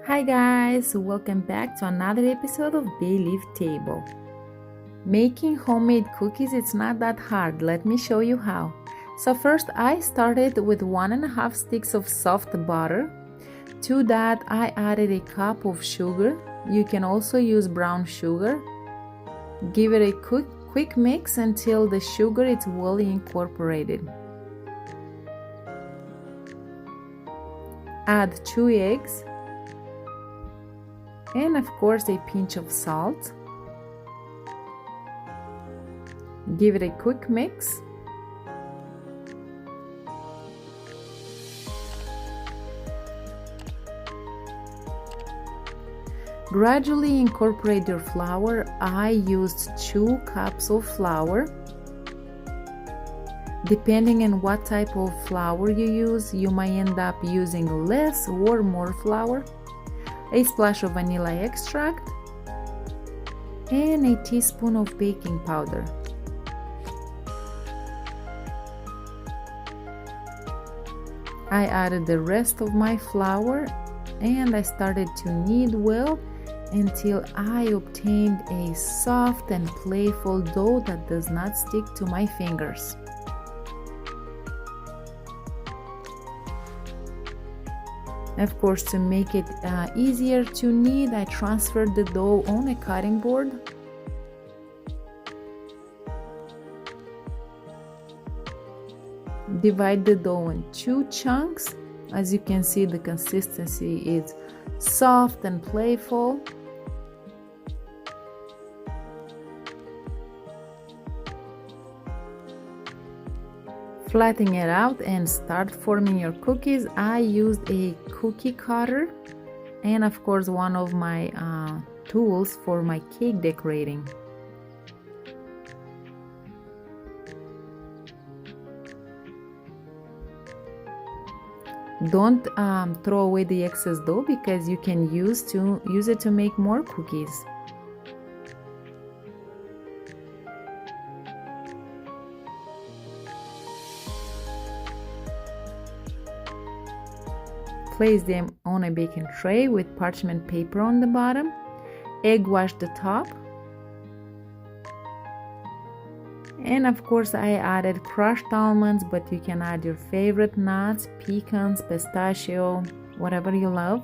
Hi guys, welcome back to another episode of Bay Leaf Table. Making homemade cookies, it's not that hard. Let me show you how. So first I started with 1.5 sticks of soft butter. To that I added a cup of sugar. You can also use brown sugar. Give it a quick mix until the sugar is well incorporated. Add 2 eggs. And of course a pinch of salt. Give it a quick mix. Gradually incorporate your flour. I used 2 cups of flour. Depending on what type of flour you use, you might end up using less or more flour. A splash of vanilla extract, and a teaspoon of baking powder. I added the rest of my flour and I started to knead well until I obtained a soft and playful dough that does not stick to my fingers. Of course, to make it easier to knead, I transferred the dough on a cutting board. Divide the dough in 2 chunks. As you can see, the consistency is soft and playful. Flatten it out and start forming your cookies. I used a cookie cutter and of course one of my tools for my cake decorating. Don't throw away the excess dough because you can use it to make more cookies. Place them on a baking tray with parchment paper on the bottom. Egg wash the top. And of course I added crushed almonds, but you can add your favorite nuts, pecans, pistachio, whatever you love.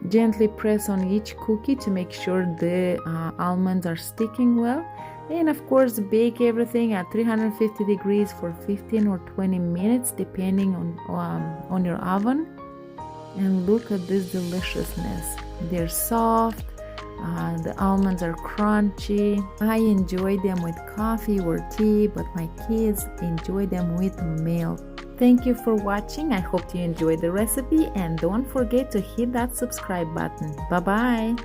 Gently press on each cookie to make sure the almonds are sticking well. And of course bake everything at 350 degrees for 15 or 20 minutes depending on your oven. And look at this deliciousness. They're soft, the almonds are crunchy. I enjoy them with coffee or tea, but my kids enjoy them with milk. Thank you for watching. I hope you enjoyed the recipe and don't forget to hit that subscribe button. Bye bye.